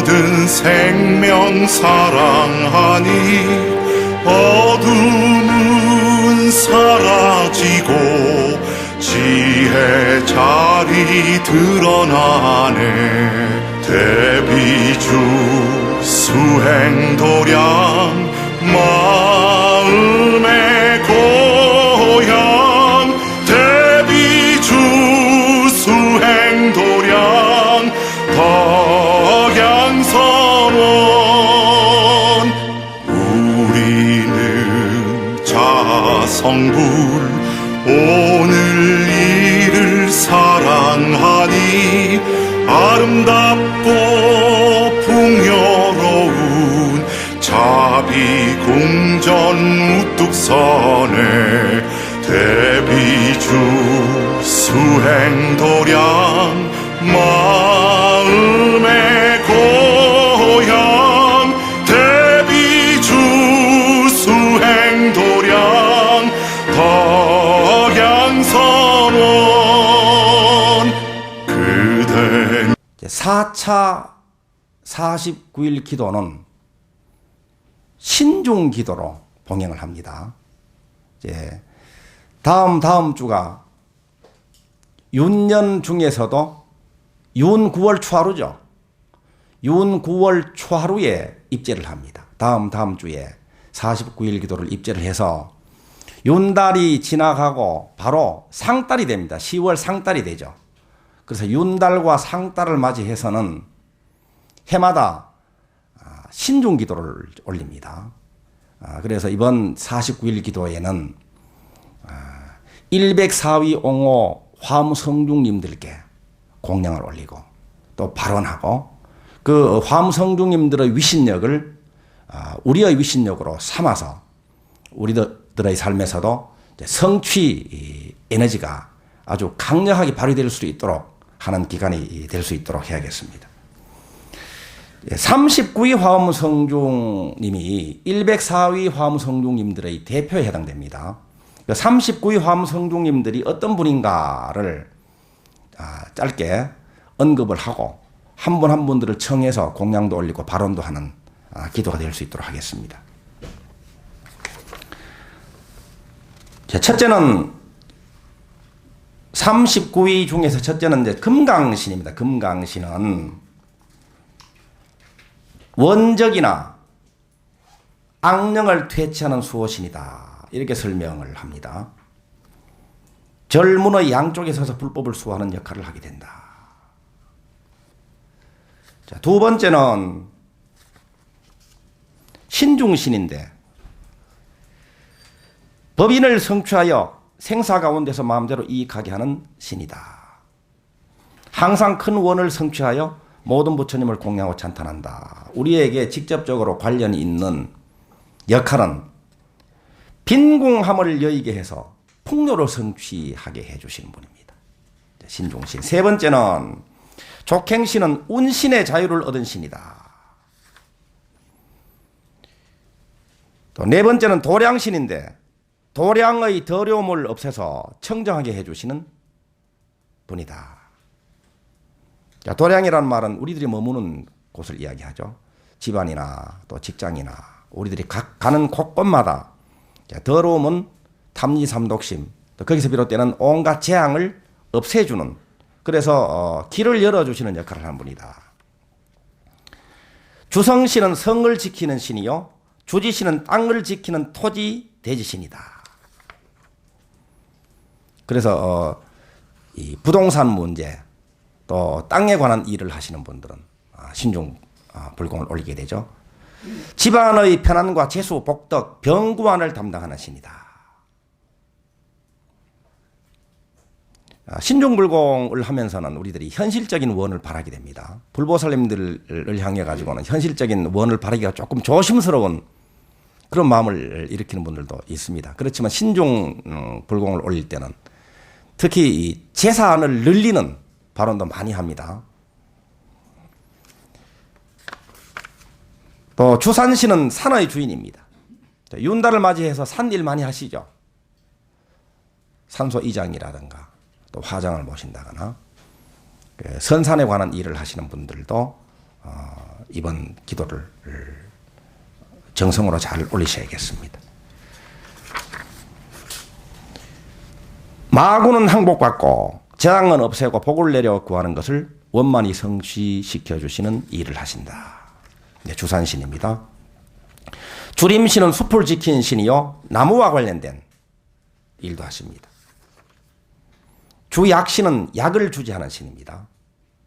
얻은 생명 사랑하니 어둠은 사라지고 지혜 자리 드러나네. 대비주 수행도량 마음의 고향. 대비주 수행도량 덕양선원. 우리는 자성불 오늘 이를 사랑하니 아름답고 풍요로운 자비궁전 우뚝선에 대비주 수행도량 마음의 고향. 대비주 수행도량 덕양선원. 그대 4차 49일 기도는 신중 기도로 봉행을 합니다. 이제 다음 주가 윤년 중에서도 윤 9월 초하루죠. 윤 9월 초하루에 입제를 합니다. 다음 주에 49일 기도를 입제를 해서 윤달이 지나가고 바로 상달이 됩니다. 10월 상달이 되죠. 그래서 윤달과 상달을 맞이해서는 해마다 신중 기도를 올립니다. 그래서 이번 49일 기도에는 104위 옹호 화무성중님들께 공양을 올리고 또 발언하고 그 화무성중님들의 위신력을 우리의 위신력으로 삼아서 우리들의 삶에서도 성취 에너지가 아주 강력하게 발휘될 수 있도록 하는 기간이 될 수 있도록 해야겠습니다. 39위 화엄성중님이 104위 화엄성중님들의 대표에 해당됩니다. 39위 화엄성중님들이 어떤 분인가를 짧게 언급을 하고 한 분 한 분들을 청해서 공양도 올리고 발언도 하는 기도가 될 수 있도록 하겠습니다. 첫째는 39위 중에서 첫째는 이제 금강신입니다. 금강신은 원적이나 악령을 퇴치하는 수호신이다. 이렇게 설명을 합니다. 절문의 양쪽에 서서 불법을 수호하는 역할을 하게 된다. 자, 두 번째는 신중신인데 법인을 성취하여 생사 가운데서 마음대로 이익하게 하는 신이다. 항상 큰 원을 성취하여 모든 부처님을 공양하고 찬탄한다. 우리에게 직접적으로 관련이 있는 역할은 빈궁함을 여의게 해서 풍요를 성취하게 해주시는 분입니다. 신중신. 세 번째는 족행신은 운신의 자유를 얻은 신이다. 또 네 번째는 도량신인데 도량의 더러움을 없애서 청정하게 해주시는 분이다. 자, 도량이라는 말은 우리들이 머무는 곳을 이야기하죠. 집안이나 또 직장이나 우리들이 가는 곳곳마다 더러움은 탐리삼독심, 또 거기서 비롯되는 온갖 재앙을 없애주는, 그래서 길을 열어주시는 역할을 하는 분이다. 주성신은 성을 지키는 신이요, 주지신은 땅을 지키는 토지 대지신이다. 그래서 이 부동산 문제 또 땅에 관한 일을 하시는 분들은 신중 불공을 올리게 되죠. 집안의 편안과 재수, 복덕, 병구안을 담당하는 신이다. 신중불공을 하면서는 우리들이 현실적인 원을 바라게 됩니다. 불보살님들을 향해 가지고는 현실적인 원을 바라기가 조금 조심스러운 그런 마음을 일으키는 분들도 있습니다. 그렇지만 신중불공을 올릴 때는 특히 이 재산을 늘리는 발언도 많이 합니다. 또 주산신은 산의 주인입니다. 윤달을 맞이해서 산일 많이 하시죠. 산소 이장이라든가 또 화장을 모신다거나 선산에 관한 일을 하시는 분들도 이번 기도를 정성으로 잘 올리셔야겠습니다. 마구는 항복받고 재앙은 없애고 복을 내려 구하는 것을 원만히 성취시켜 주시는 일을 하신다. 네, 주산신입니다. 주림신은 숲을 지킨 신이요 나무와 관련된 일도 하십니다. 주약신은 약을 주재하는 신입니다.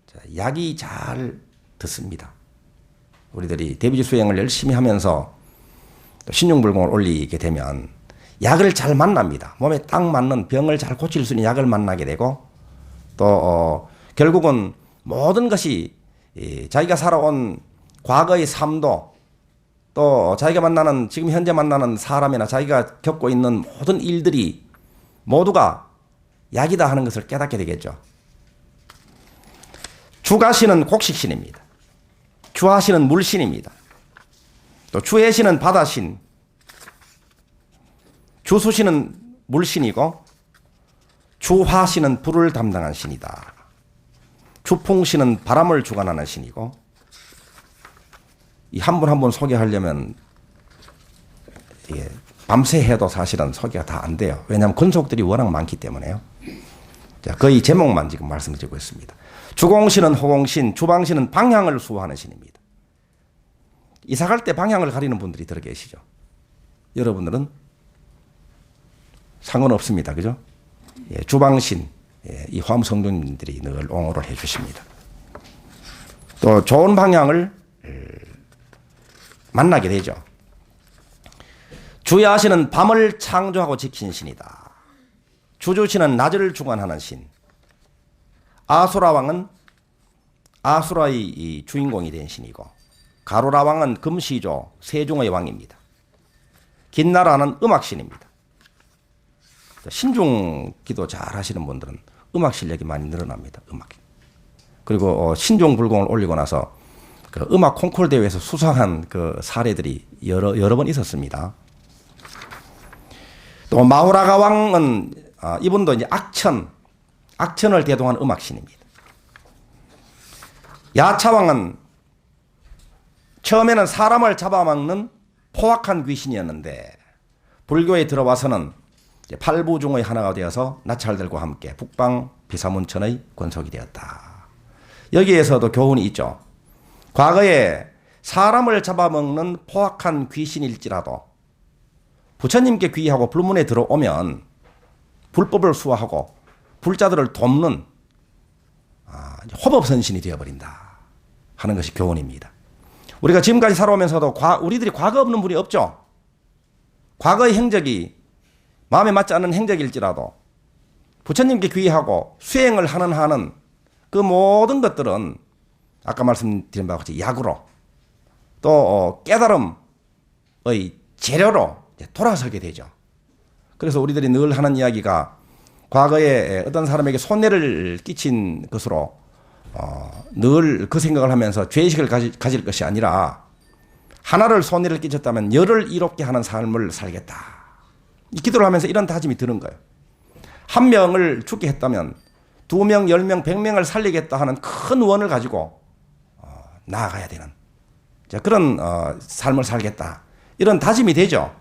자, 약이 잘 듣습니다. 우리들이 대비주 수행을 열심히 하면서 또 신용불공을 올리게 되면 약을 잘 만납니다. 몸에 딱 맞는 병을 잘 고칠 수 있는 약을 만나게 되고 또 결국은 모든 것이 자기가 살아온 과거의 삶도 또 자기가 만나는 지금 현재 만나는 사람이나 자기가 겪고 있는 모든 일들이 모두가 약이다 하는 것을 깨닫게 되겠죠. 주가신은 곡식신입니다. 주하신은 물신입니다. 또 주해신은 바다신, 주수신은 물신이고 주화신은 불을 담당한 신이다. 주풍신은 바람을 주관하는 신이고 이 한 분 한 분 소개하려면 밤새 해도 사실은 소개가 다 안 돼요. 왜냐하면 권속들이 워낙 많기 때문에요. 자, 거의 제목만 지금 말씀드리고 있습니다. 주공신은 호공신, 주방신은 방향을 수호하는 신입니다. 이사갈 때 방향을 가리는 분들이 들어 계시죠. 여러분들은 상관없습니다. 그죠? 예, 주방신, 이 화엄성도님들이 늘 옹호를 해 주십니다. 또 좋은 방향을 만나게 되죠. 주야신은 밤을 창조하고 지킨 신이다. 주주신은 낮을 주관하는 신. 아수라 왕은 아수라의 주인공이 된 신이고 가루라 왕은 금시조 세종의 왕입니다. 긴나라는 음악신입니다. 신중 기도 잘 하시는 분들은 음악 실력이 많이 늘어납니다. 음악. 그리고 신중 불공을 올리고 나서 그 음악 콩쿠르 대회에서 수상한 그 사례들이 여러 번 있었습니다. 또 마우라가 왕은 이분도 이제 악천을 대동한 음악신입니다. 야차 왕은 처음에는 사람을 잡아먹는 포악한 귀신이었는데 불교에 들어와서는 팔부 중의 하나가 되어서 나찰들과 함께 북방 비사문천의 권속이 되었다. 여기에서도 교훈이 있죠. 과거에 사람을 잡아먹는 포악한 귀신일지라도 부처님께 귀의하고 불문에 들어오면 불법을 수호하고 불자들을 돕는 호법선신이 되어버린다 하는 것이 교훈입니다. 우리가 지금까지 살아오면서도 우리들이 과거 없는 분이 없죠. 과거의 행적이 마음에 맞지 않는 행적일지라도 부처님께 귀의하고 수행을 하는 한은 그 모든 것들은 아까 말씀드린 바와 같이 약으로 또 깨달음의 재료로 돌아서게 되죠. 그래서 우리들이 늘 하는 이야기가 과거에 어떤 사람에게 손해를 끼친 것으로 늘 그 생각을 하면서 죄의식을 가질 것이 아니라 하나를 손해를 끼쳤다면 열을 이롭게 하는 삶을 살겠다. 이 기도를 하면서 이런 다짐이 드는 거예요. 한 명을 죽게 했다면 2명, 10명, 100명을 살리겠다 하는 큰 원을 가지고 나아가야 되는 그런 삶을 살겠다. 이런 다짐이 되죠.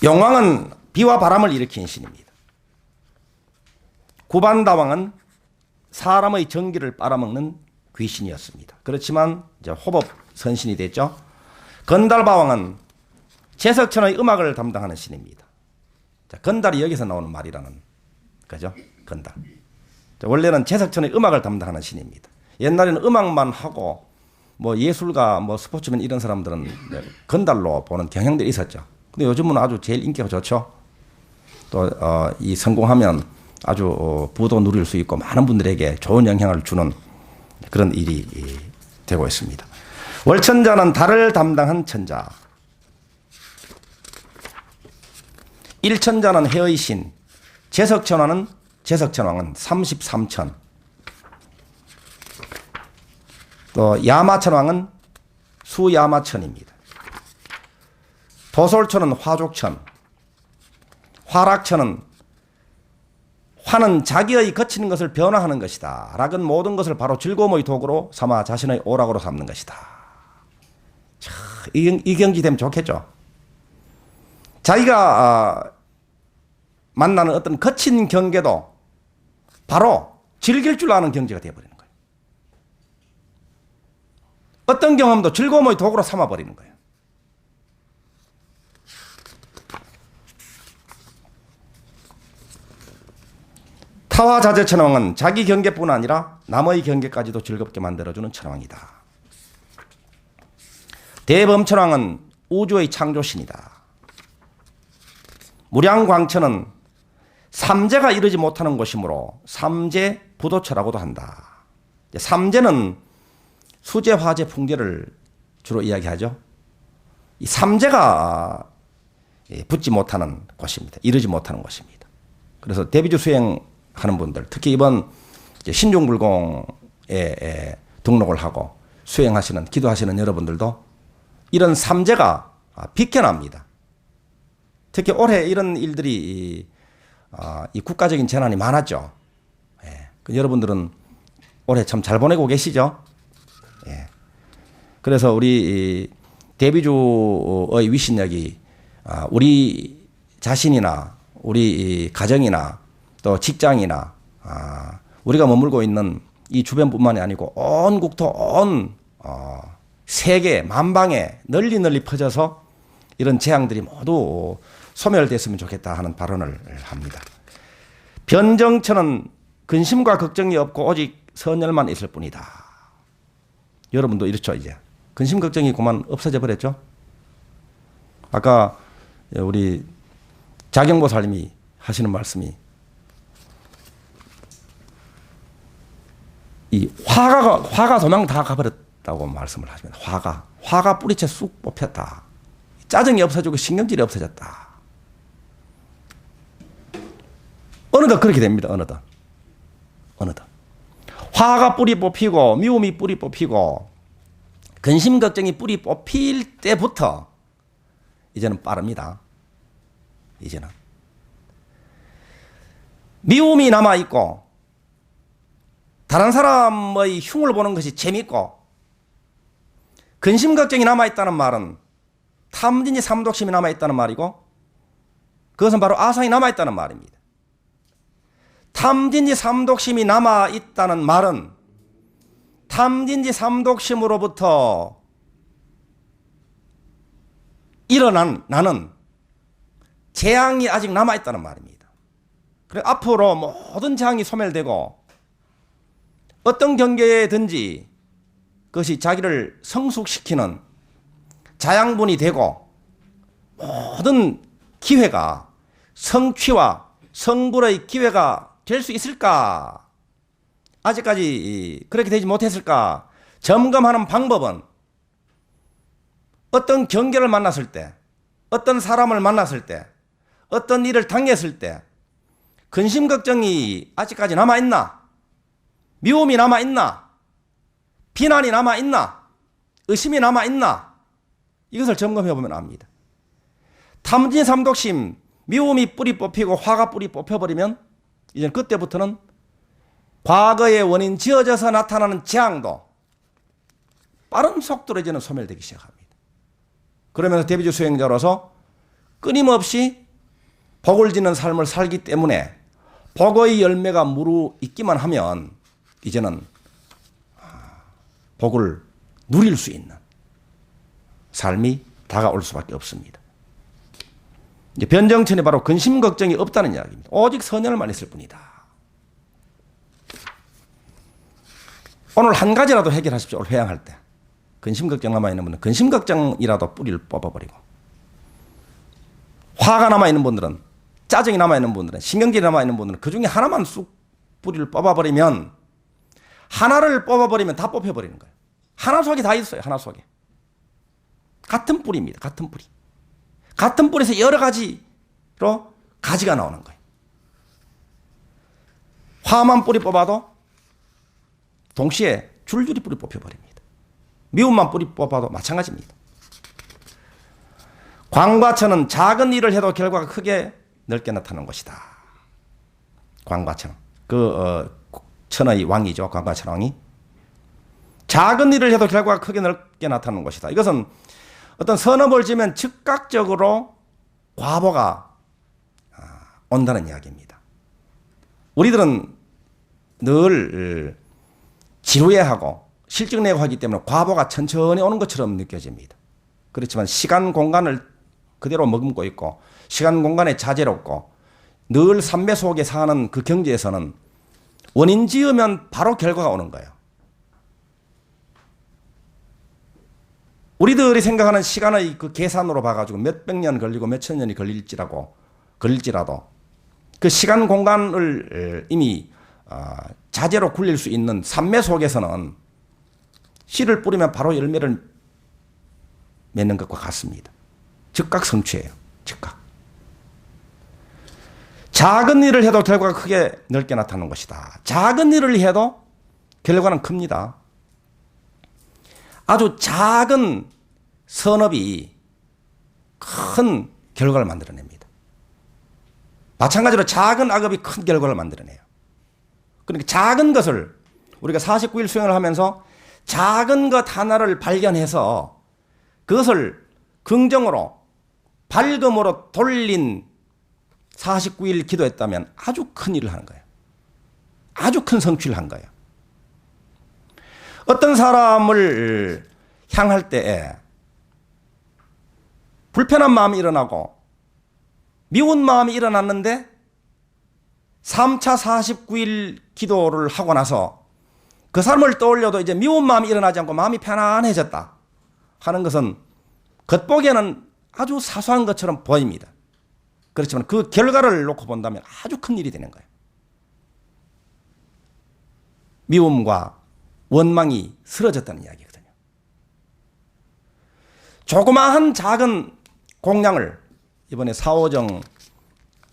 용왕은 비와 바람을 일으킨 신입니다. 구반다왕은 사람의 정기를 빨아먹는 귀신이었습니다. 그렇지만 이제 호법 선신이 됐죠. 건달바왕은 제석천의 음악을 담당하는 신입니다. 자, 건달이 여기서 나오는 말이라는 거죠. 건달. 자, 원래는 제석천의 음악을 담당하는 신입니다. 옛날에는 음악만 하고 뭐 예술가, 뭐 스포츠맨 이런 사람들은 건달로 보는 경향들이 있었죠. 근데 요즘은 아주 제일 인기가 좋죠. 또 이 성공하면 아주 부도 누릴 수 있고 많은 분들에게 좋은 영향을 주는 그런 일이 되고 있습니다. 월천자는 달을 담당한 천자. 일천자는 해의 신. 제석천왕은 33천. 또 야마천왕은 수야마천입니다. 도솔천은 화족천. 화락천은 화는 자기의 거치는 것을 변화하는 것이다. 락은 모든 것을 바로 즐거움의 도구로 삼아 자신의 오락으로 삼는 것이다. 자, 이 경지 되면 좋겠죠. 자기가 만나는 어떤 거친 경계도 바로 즐길 줄 아는 경지가 되어버리는 거예요. 어떤 경험도 즐거움의 도구로 삼아버리는 거예요. 타화 자재 천왕은 자기 경계뿐 아니라 남의 경계까지도 즐겁게 만들어주는 천왕이다. 대범천왕은 우주의 창조신이다. 무량광천은 삼재가 이르지 못하는 곳이므로 삼재 부도처라고도 한다. 삼재는 수재, 화재, 풍재를 주로 이야기하죠. 이 삼재가 붙지 못하는 곳입니다. 이르지 못하는 곳입니다. 그래서 대비주 수행하는 분들, 특히 이번 신중불공에 등록을 하고 수행하시는, 기도하시는 여러분들도 이런 삼재가 비껴납니다. 특히 올해 이런 일들이 이 국가적인 재난이 많았죠. 예. 여러분들은 올해 참 잘 보내고 계시죠? 예. 그래서 우리 대비주의 위신력이 우리 자신이나 우리 가정이나 또 직장이나 우리가 머물고 있는 이 주변뿐만이 아니고 온 국토, 온 세계, 만방에 널리 퍼져서 이런 재앙들이 모두 소멸됐으면 좋겠다 하는 발언을 합니다. 변정천은 근심과 걱정이 없고 오직 선열만 있을 뿐이다. 여러분도 이렇죠, 이제. 근심 걱정이 그만 없어져 버렸죠. 아까 우리 자경보살님이 하시는 말씀이 이 화가 도망 다 가버렸다고 말씀을 하십니다. 화가 뿌리채 쑥 뽑혔다. 짜증이 없어지고 신경질이 없어졌다. 어느덧 그렇게 됩니다. 어느덧. 화가 뿌리 뽑히고 미움이 뿌리 뽑히고 근심 걱정이 뿌리 뽑힐 때부터 이제는 빠릅니다. 이제는 미움이 남아 있고 다른 사람의 흉을 보는 것이 재밌고 근심 걱정이 남아 있다는 말은 탐진지 삼독심이 남아 있다는 말이고 그것은 바로 아상이 남아 있다는 말입니다. 탐진지 삼독심이 남아 있다는 말은 탐진지 삼독심으로부터 일어난 나는 재앙이 아직 남아 있다는 말입니다. 그래 앞으로 모든 재앙이 소멸되고 어떤 경계에든지 그것이 자기를 성숙시키는 자양분이 되고 모든 기회가 성취와 성불의 기회가 될 수 있을까? 아직까지 그렇게 되지 못했을까? 점검하는 방법은 어떤 경계를 만났을 때, 어떤 사람을 만났을 때, 어떤 일을 당했을 때 근심 걱정이 아직까지 남아있나? 미움이 남아있나? 비난이 남아있나? 의심이 남아있나? 이것을 점검해보면 압니다. 탐진 삼독심, 미움이 뿌리 뽑히고 화가 뿌리 뽑혀버리면 이제 그때부터는 과거의 원인 지어져서 나타나는 재앙도 빠른 속도로 이제는 소멸되기 시작합니다. 그러면서 대비주 수행자로서 끊임없이 복을 짓는 삶을 살기 때문에 복의 열매가 무르익기만 하면 이제는 복을 누릴 수 있는 삶이 다가올 수밖에 없습니다. 이제 변정천이 바로 근심 걱정이 없다는 이야기입니다. 오직 선열만 있을 뿐이다. 오늘 한 가지라도 해결하십시오. 오늘 회양할 때. 근심 걱정 남아있는 분은 근심 걱정이라도 뿌리를 뽑아버리고 화가 남아있는 분들은 짜증이 남아있는 분들은 신경질이 남아있는 분들은 그 중에 하나만 쑥 뿌리를 뽑아버리면 하나를 뽑아버리면 다 뽑혀버리는 거예요. 하나 속에 다 있어요. 하나 속에. 같은 뿌리입니다. 같은 뿌리. 같은 뿌리에서 여러 가지로 가지가 나오는 거예요. 화만 뿌리 뽑아도 동시에 줄줄이 뿌리 뽑혀버립니다. 미움만 뿌리 뽑아도 마찬가지입니다. 광과천은 작은 일을 해도 결과가 크게 넓게 나타나는 것이다. 광과천. 천의 왕이죠. 광과천 왕이. 작은 일을 해도 결과가 크게 넓게 나타나는 것이다. 이것은 어떤 선업을 지면 즉각적으로 과보가 온다는 이야기입니다. 우리들은 늘 지루해하고 실증내고 하기 때문에 과보가 천천히 오는 것처럼 느껴집니다. 그렇지만 시간 공간을 그대로 머금고 있고 시간 공간에 자재롭고 늘 삼매 속에 사는 그 경제에서는 원인 지으면 바로 결과가 오는 거예요. 우리들이 생각하는 시간의 그 계산으로 봐가지고 몇백 년 걸리고 몇천 년이 걸릴지라도 그 시간 공간을 이미 자재로 굴릴 수 있는 삼매 속에서는 씨를 뿌리면 바로 열매를 맺는 것과 같습니다. 즉각 성취예요. 즉각. 작은 일을 해도 결과가 크게 넓게 나타나는 것이다. 작은 일을 해도 결과는 큽니다. 아주 작은 선업이 큰 결과를 만들어냅니다. 마찬가지로 작은 악업이 큰 결과를 만들어내요. 그러니까 작은 것을 우리가 49일 수행을 하면서 작은 것 하나를 발견해서 그것을 긍정으로 밝음으로 돌린 49일 기도했다면 아주 큰 일을 하는 거예요. 아주 큰 성취를 한 거예요. 어떤 사람을 향할 때에 불편한 마음이 일어나고 미운 마음이 일어났는데 3차 49일 기도를 하고 나서 그 사람을 떠올려도 이제 미운 마음이 일어나지 않고 마음이 편안해졌다 하는 것은 겉보기에는 아주 사소한 것처럼 보입니다. 그렇지만 그 결과를 놓고 본다면 아주 큰 일이 되는 거예요. 미움과 원망이 쓰러졌다는 이야기거든요. 조그마한 작은 공양을 이번에 사오정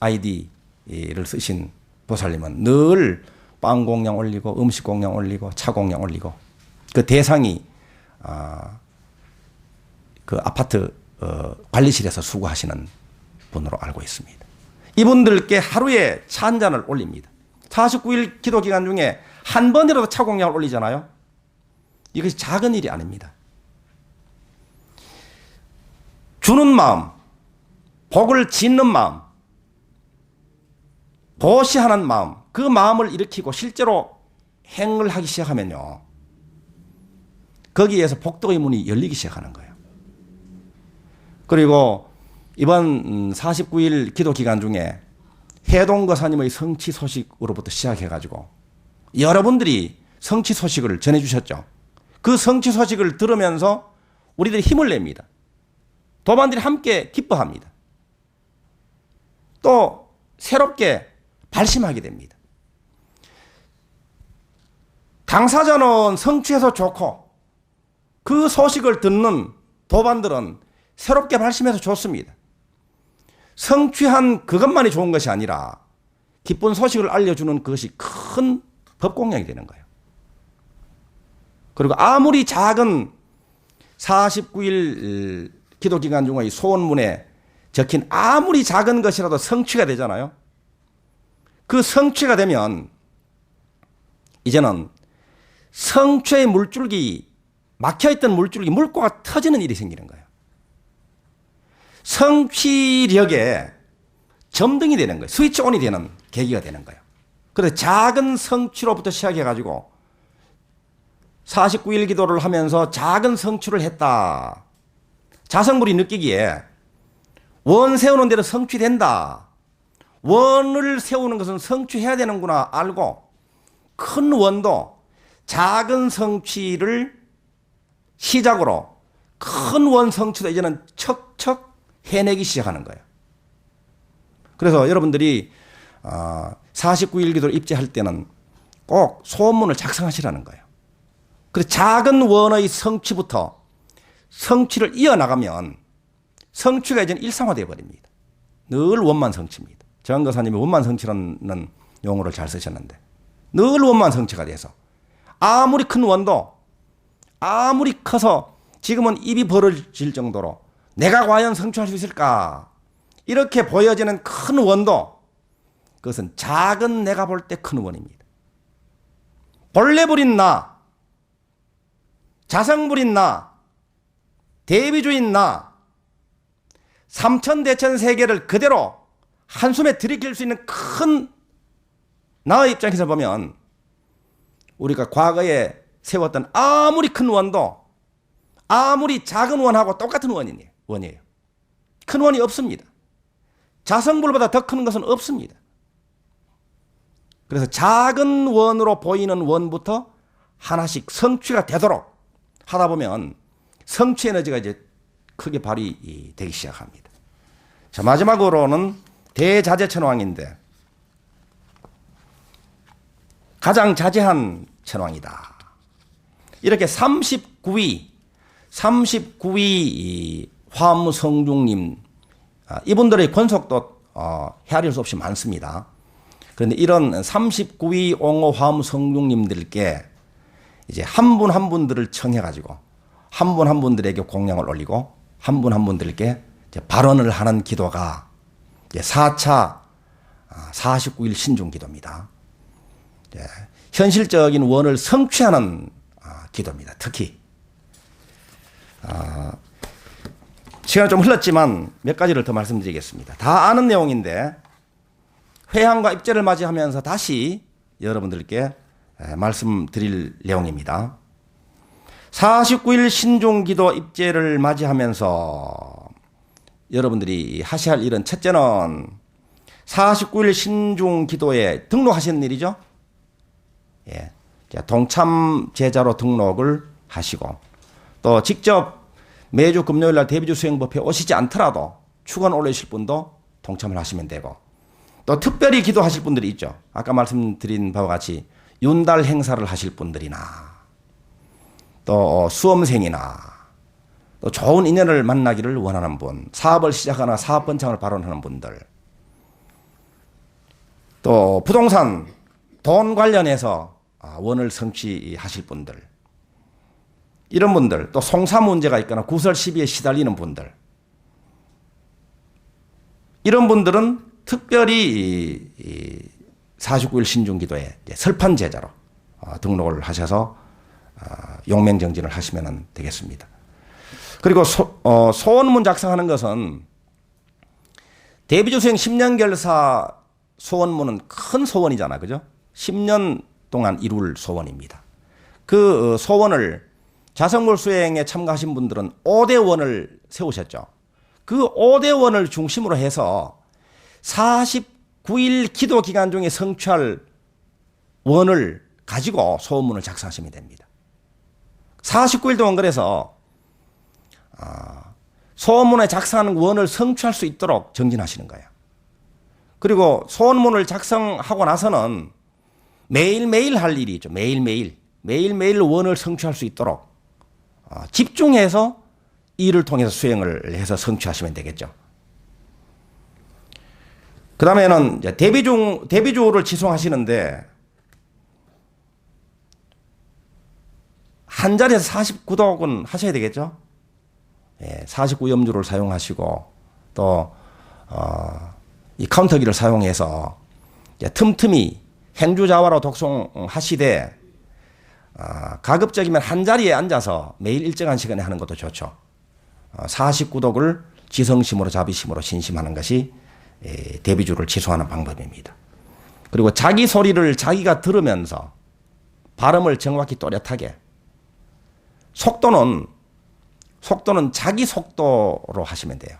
아이디를 쓰신 보살님은 늘 빵 공양 올리고 음식 공양 올리고 차 공양 올리고 그 대상이 그 아파트 관리실에서 수고하시는 분으로 알고 있습니다. 이분들께 하루에 차 한 잔을 올립니다. 49일 기도 기간 중에 한 번이라도 차 공양을 올리잖아요. 이것이 작은 일이 아닙니다. 주는 마음, 복을 짓는 마음, 보시하는 마음, 그 마음을 일으키고 실제로 행을 하기 시작하면요. 거기에서 복덕의 문이 열리기 시작하는 거예요. 그리고 이번 49일 기도 기간 중에 해동거사님의 성취 소식으로부터 시작해가지고 여러분들이 성취 소식을 전해주셨죠. 그 성취 소식을 들으면서 우리들이 힘을 냅니다. 도반들이 함께 기뻐합니다. 또 새롭게 발심하게 됩니다. 당사자는 성취해서 좋고 그 소식을 듣는 도반들은 새롭게 발심해서 좋습니다. 성취한 그것만이 좋은 것이 아니라 기쁜 소식을 알려주는 그것이 큰 법공양이 되는 거예요. 그리고 아무리 작은 49일 기도 기간 중의 소원문에 적힌 아무리 작은 것이라도 성취가 되잖아요. 그 성취가 되면 이제는 성취의 물줄기, 막혀있던 물줄기, 물꼬가 터지는 일이 생기는 거예요. 성취력에 점등이 되는 거예요. 스위치 온이 되는 계기가 되는 거예요. 그래서 작은 성취로부터 시작해가지고 49일 기도를 하면서 작은 성취를 했다. 자성불이 느끼기에 원 세우는 대로 성취된다. 원을 세우는 것은 성취해야 되는구나 알고 큰 원도 작은 성취를 시작으로 큰 원 성취도 이제는 척척 해내기 시작하는 거예요. 그래서 여러분들이 49일 기도를 입지할 때는 꼭 소원문을 작성하시라는 거예요. 그래서 작은 원의 성취부터 성취를 이어나가면 성취가 이제는 일상화되어 버립니다. 늘 원만 성취입니다. 정거사님이 원만 성취라는 용어를 잘 쓰셨는데 늘 원만 성취가 돼서 아무리 큰 원도 아무리 커서 지금은 입이 벌어질 정도로 내가 과연 성취할 수 있을까 이렇게 보여지는 큰 원도 그것은 작은 내가 볼 때 큰 원입니다. 본래 부린 나, 자성 부린 나, 대비주인 나, 삼천대천 세계를 그대로 한숨에 들이킬 수 있는 큰 나의 입장에서 보면 우리가 과거에 세웠던 아무리 큰 원도 아무리 작은 원하고 똑같은 원이에요. 큰 원이 없습니다. 자성불보다 더 큰 것은 없습니다. 그래서 작은 원으로 보이는 원부터 하나씩 성취가 되도록 하다 보면 성취 에너지가 이제 크게 발휘되기 시작합니다. 자, 마지막으로는 대자재천왕인데 가장 자제한 천왕이다. 이렇게 39위 화엄성중님, 이분들의 권속도 헤아릴 수 없이 많습니다. 그런데 이런 39위 옹호 화엄성중님들께 이제 한 분 한 분들을 청해가지고 한 분 한 분들에게 공양을 올리고 한 분 한 분들께 발언을 하는 기도가 4차 49일 신중 기도입니다. 현실적인 원을 성취하는 기도입니다. 특히 시간이 좀 흘렀지만 몇 가지를 더 말씀드리겠습니다. 다 아는 내용인데 회향과 입제를 맞이하면서 다시 여러분들께 말씀드릴 내용입니다. 49일 신중기도 입제를 맞이하면서 여러분들이 하셔야 할 일은 첫째는 49일 신중기도에 등록하시는 일이죠. 예. 동참 제자로 등록을 하시고 또 직접 매주 금요일 날 대비주 수행법회 오시지 않더라도 축원 올리실 분도 동참을 하시면 되고 또 특별히 기도하실 분들이 있죠. 아까 말씀드린 바와 같이 윤달 행사를 하실 분들이나 또 수험생이나 또 좋은 인연을 만나기를 원하는 분, 사업을 시작하거나 사업 번창을 발언하는 분들, 또 부동산, 돈 관련해서 원을 성취하실 분들, 이런 분들, 또 송사 문제가 있거나 구설 시비에 시달리는 분들, 이런 분들은 특별히 49일 신중기도에 설판 제자로 등록을 하셔서 용맹정진을 하시면 되겠습니다. 그리고 소원문 작성하는 것은 대비주 수행 10년 결사 소원문은 큰 소원이잖아, 그죠? 10년 동안 이룰 소원입니다. 그 소원을 자성불 수행에 참가하신 분들은 5대 원을 세우셨죠. 그 5대 원을 중심으로 해서 49일 기도 기간 중에 성취할 원을 가지고 소원문을 작성하시면 됩니다. 49일 동안 그래서 소원문에 작성하는 원을 성취할 수 있도록 정진하시는 거예요. 그리고 소원문을 작성하고 나서는 매일매일 할 일이 있죠. 매일매일 원을 성취할 수 있도록 집중해서 일을 통해서 수행을 해서 성취하시면 되겠죠. 그 다음에는 대비주를 지송하시는데 한 자리에서 49독은 하셔야 되겠죠. 49염주를 사용하시고 또 이 카운터기를 사용해서 틈틈이 행주자화로 독송하시되 가급적이면 한 자리에 앉아서 매일 일정한 시간에 하는 것도 좋죠. 49독을 지성심으로 자비심으로 신심하는 것이 대비주를 지송하는 방법입니다. 그리고 자기 소리를 자기가 들으면서 발음을 정확히 또렷하게 속도는 자기 속도로 하시면 돼요.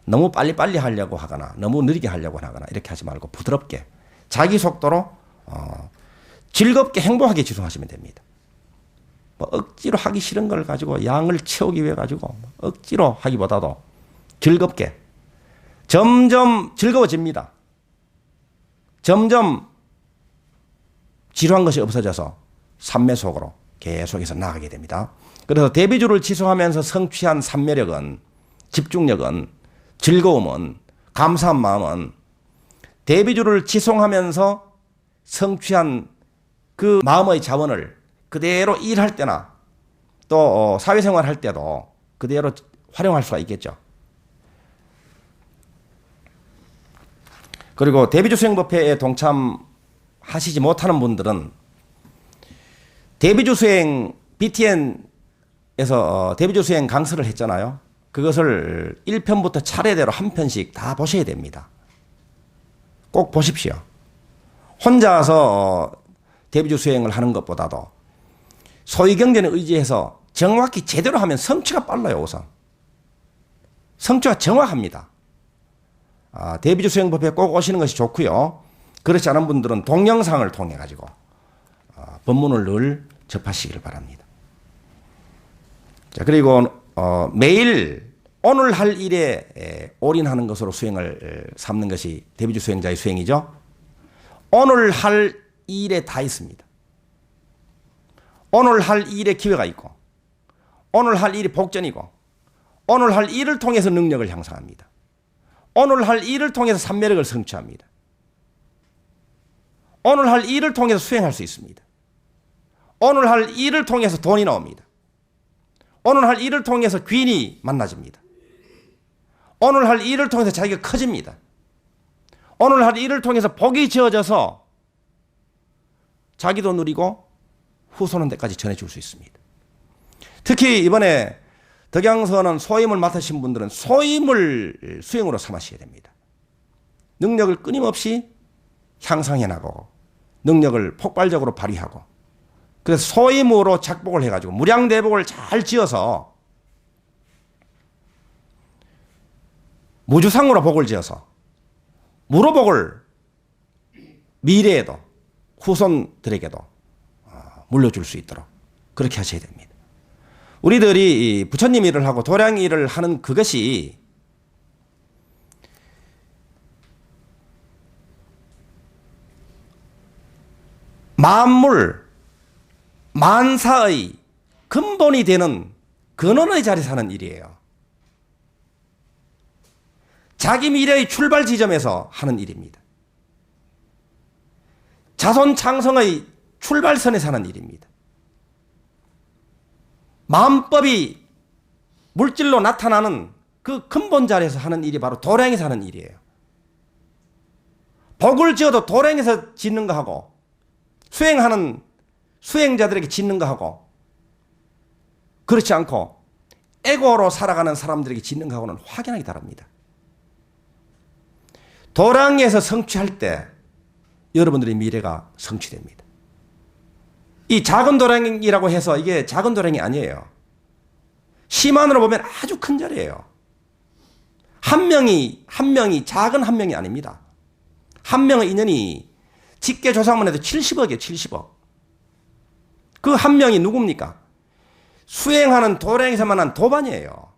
너무 빨리빨리 하려고 하거나 너무 느리게 하려고 하거나 이렇게 하지 말고 부드럽게 자기 속도로 즐겁게 행복하게 지송하시면 됩니다. 뭐 억지로 하기 싫은 걸 가지고 양을 채우기 위해 가지고 억지로 하기보다도 즐겁게 점점 즐거워집니다. 점점 지루한 것이 없어져서 삼매속으로 계속해서 나가게 됩니다. 그래서 대비주를 지송하면서 성취한 삼매력은, 집중력은, 즐거움은, 감사한 마음은 대비주를 지송하면서 성취한 그 마음의 자원을 그대로 일할 때나 또 사회생활 할 때도 그대로 활용할 수가 있겠죠. 그리고 대비주 수행법회에 동참하시지 못하는 분들은 대비주 수행 BTN에서 대비주 수행 강서를 했잖아요. 그것을 1편부터 차례대로 한 편씩 다 보셔야 됩니다. 꼭 보십시오. 혼자서 대비주 수행을 하는 것보다도 소위경전에 의지해서 정확히 제대로 하면 성취가 빨라요. 우선 성취가 정확합니다. 대비주 수행법에 꼭 오시는 것이 좋고요. 그렇지 않은 분들은 동영상을 통해 가지고 법문을 늘 접하시기를 바랍니다. 자, 그리고 매일 오늘 할 일에 올인하는 것으로 수행을 삼는 것이 대비주 수행자의 수행이죠. 오늘 할 일에 다 있습니다. 오늘 할 일에 기회가 있고, 오늘 할 일이 복전이고, 오늘 할 일을 통해서 능력을 향상합니다. 오늘 할 일을 통해서 삼매력을 성취합니다. 오늘 할 일을 통해서 수행할 수 있습니다. 오늘 할 일을 통해서 돈이 나옵니다. 오늘 할 일을 통해서 귀인이 만나집니다. 오늘 할 일을 통해서 자기가 커집니다. 오늘 할 일을 통해서 복이 지어져서 자기도 누리고 후손한테까지 전해줄 수 있습니다. 특히 이번에 덕양선언 소임을 맡으신 분들은 소임을 수행으로 삼으셔야 됩니다. 능력을 끊임없이 향상해 나가고 능력을 폭발적으로 발휘하고 그래서 소임으로 작복을 해가지고 무량대복을 잘 지어서 무주상으로 복을 지어서 무로복을 미래에도 후손들에게도 물려줄 수 있도록 그렇게 하셔야 됩니다. 우리들이 부처님 일을 하고 도량 일을 하는 그것이 만물, 만사의 근본이 되는 근원의 자리에서 하는 일이에요. 자기 미래의 출발 지점에서 하는 일입니다. 자손 창성의 출발선에서 하는 일입니다. 마음법이 물질로 나타나는 그 근본 자리에서 하는 일이 바로 도량에서 하는 일이에요. 복을 지어도 도량에서 짓는 거하고 수행하는 수행자들에게 짓는 거하고 그렇지 않고 에고로 살아가는 사람들에게 짓는 거하고는 확연하게 다릅니다. 도량에서 성취할 때 여러분들의 미래가 성취됩니다. 이 작은 도량이라고 해서 이게 작은 도량이 아니에요. 심한으로 보면 아주 큰 자리예요. 한 명이 작은 한 명이 아닙니다. 한 명의 인연이 직계조상만 해도 70억이에요. 70억. 그 한 명이 누굽니까? 수행하는 도량에서만 한 도반이에요.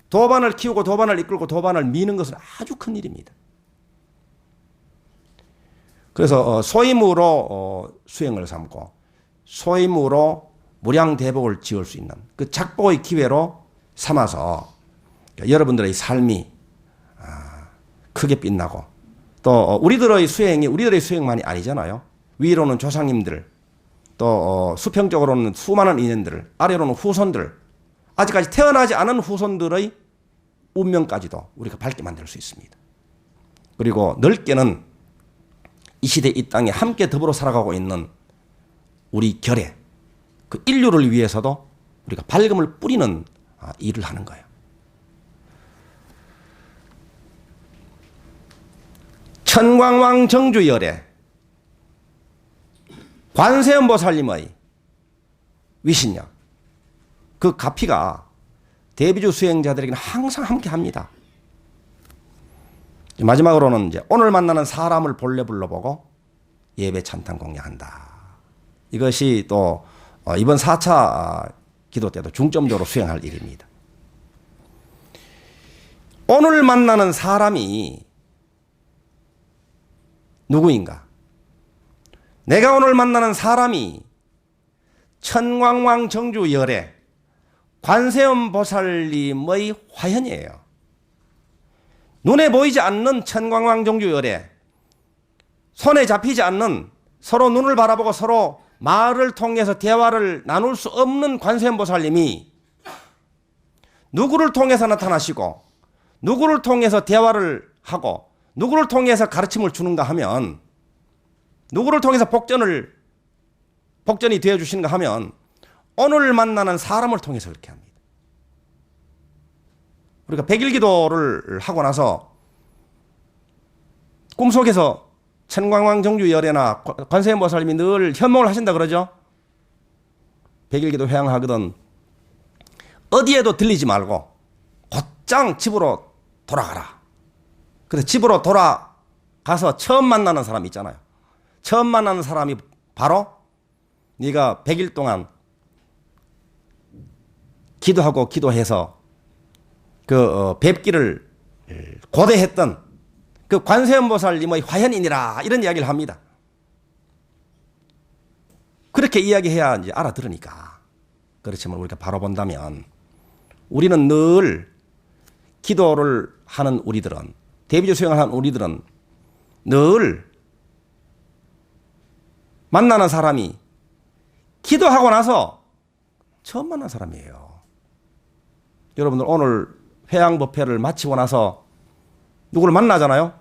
도반을 키우고 도반을 이끌고 도반을 미는 것은 아주 큰 일입니다. 그래서 소임으로 수행을 삼고 소임으로 무량대복을 지을 수 있는 그 작복의 기회로 삼아서 여러분들의 삶이 크게 빛나고 또 우리들의 수행만이 아니잖아요. 위로는 조상님들 또 수평적으로는 수많은 인연들 아래로는 후손들 아직까지 태어나지 않은 후손들의 운명까지도 우리가 밝게 만들 수 있습니다. 그리고 넓게는 이 시대 이 땅에 함께 더불어 살아가고 있는 우리 결의 그 인류를 위해서도 우리가 밝음을 뿌리는 일을 하는 거예요. 천광왕 정주열의 관세음보살님의 위신력 그 가피가 대비주 수행자들에게는 항상 함께 합니다. 마지막으로는 이제 오늘 만나는 사람을 본래 불러보고 예배 찬탄 공양한다. 이것이 또 이번 4차 기도 때도 중점적으로 수행할 일입니다. 오늘 만나는 사람이 누구인가? 내가 오늘 만나는 사람이 천광왕 정주열의 관세음보살님의 화현이에요. 눈에 보이지 않는 천광왕 정주열의 손에 잡히지 않는 서로 눈을 바라보고 서로 말을 통해서 대화를 나눌 수 없는 관세음보살님이 누구를 통해서 나타나시고 누구를 통해서 대화를 하고 누구를 통해서 가르침을 주는가 하면, 누구를 통해서 복전이 되어주시는가 하면 오늘 만나는 사람을 통해서 그렇게 합니다. 우리가 백일기도를 하고 나서 꿈속에서 천광왕 정주열애나 관세음보살님이 늘 현몽을 하신다 그러죠. 백일기도 회양하거든 어디에도 들리지 말고 곧장 집으로 돌아가라. 그래서 집으로 돌아가서 처음 만나는 사람 있잖아요. 처음 만나는 사람이 바로 네가 100일 동안 기도하고 기도해서 뵙기를 고대했던 그 관세음보살님의 화현이니라, 이런 이야기를 합니다. 그렇게 이야기해야 이제 알아들으니까. 그렇지만 우리가 바로 본다면 우리는 늘 기도를 하는 우리들은, 대비조 수행을 하는 우리들은 늘 만나는 사람이 기도하고 나서 처음 만난 사람이에요. 여러분들 오늘 회양법회를 마치고 나서 누구를 만나잖아요.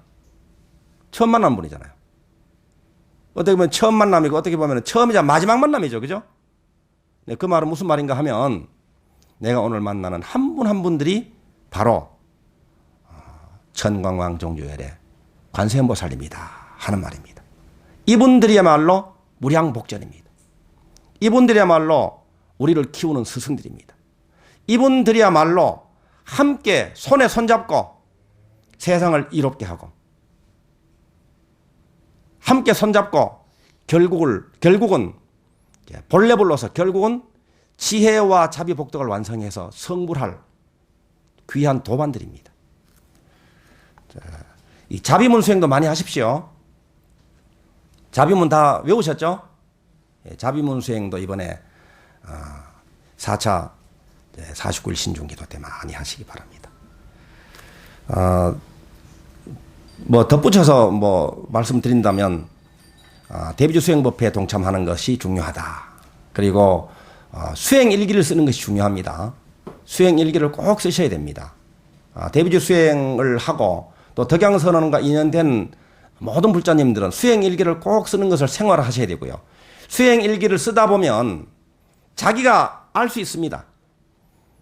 처음 만난 분이잖아요. 어떻게 보면 처음 만남이고 어떻게 보면 처음이자 마지막 만남이죠. 그죠? 네, 그 말은 무슨 말인가 하면 내가 오늘 만나는 한 분 한 분들이 바로 천광왕 정주열의 관세음보살님이다 하는 말입니다. 이분들이야말로 무량복전입니다. 이분들이야말로 우리를 키우는 스승들입니다. 이분들이야말로 함께 손에 손잡고 세상을 이롭게 하고, 함께 손잡고 결국은 본래 불러서 결국은 지혜와 자비복덕을 완성해서 성불할 귀한 도반들입니다. 이 자비문 수행도 많이 하십시오. 자비문 다 외우셨죠? 자비문 수행도 이번에 4차 49일 신중기도 때 많이 하시기 바랍니다. 뭐 덧붙여서 말씀드린다면 대비주 수행법회에 동참하는 것이 중요하다. 그리고 수행 일기를 쓰는 것이 중요합니다. 수행 일기를 꼭 쓰셔야 됩니다. 대비주 수행을 하고 또 덕양선언과 인연된 모든 불자님들은 수행 일기를 꼭 쓰는 것을 생활하셔야 되고요. 수행 일기를 쓰다 보면 자기가 알 수 있습니다.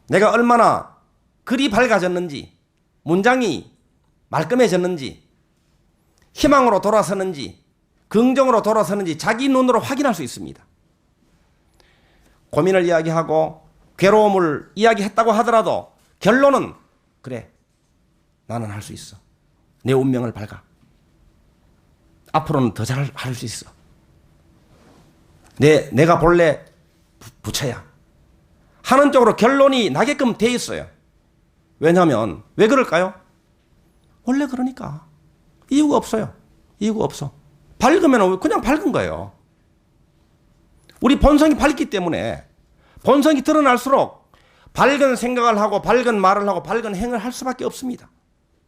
내가 얼마나 글이 밝아졌는지, 문장이 말끔해졌는지, 희망으로 돌아서는지, 긍정으로 돌아서는지 자기 눈으로 확인할 수 있습니다. 고민을 이야기하고 괴로움을 이야기했다고 하더라도 결론은 그래, 나는 할 수 있어. 내 운명을 밝아. 앞으로는 더 잘 할 수 있어. 내가 본래 부처야 하는 쪽으로 결론이 나게끔 돼 있어요. 왜냐하면 왜 그럴까요? 원래 그러니까. 이유가 없어요. 이유가 없어. 밝으면 그냥 밝은 거예요. 우리 본성이 밝기 때문에, 본성이 드러날수록 밝은 생각을 하고 밝은 말을 하고 밝은 행을 할 수밖에 없습니다.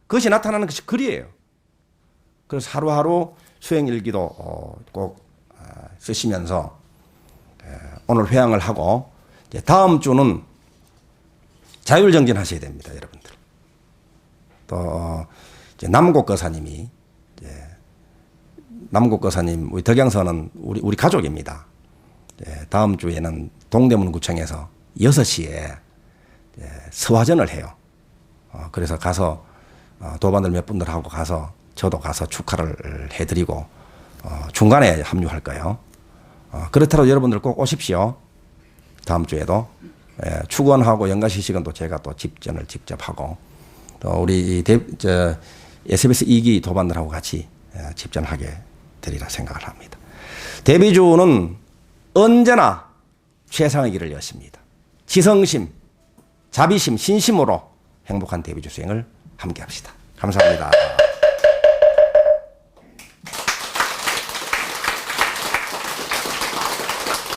그것이 나타나는 것이 글이에요. 그래서 하루하루 수행일기도 꼭 쓰시면서 오늘 회양을 하고 다음 주는 자율정진 하셔야 됩니다. 여러분들. 또 남곡거사님이, 남곡거사님 우리 덕양선은 우리 가족입니다. 다음 주에는 동대문구청에서 6시에 서화전을 해요. 그래서 가서 도반들 몇 분들하고 가서 저도 가서 축하를 해드리고 중간에 합류할 거예요. 그렇더라도 여러분들 꼭 오십시오. 다음 주에도 축원하고 연가시식은 제가 또 집전을 직접 하고, 또 우리 SBS 2기 도반들하고 같이 집전하게 되리라 생각을 합니다. 대비주는 언제나 최상의 길을 여십니다. 지성심, 자비심, 신심으로 행복한 대비주 수행을 함께 합시다. 감사합니다.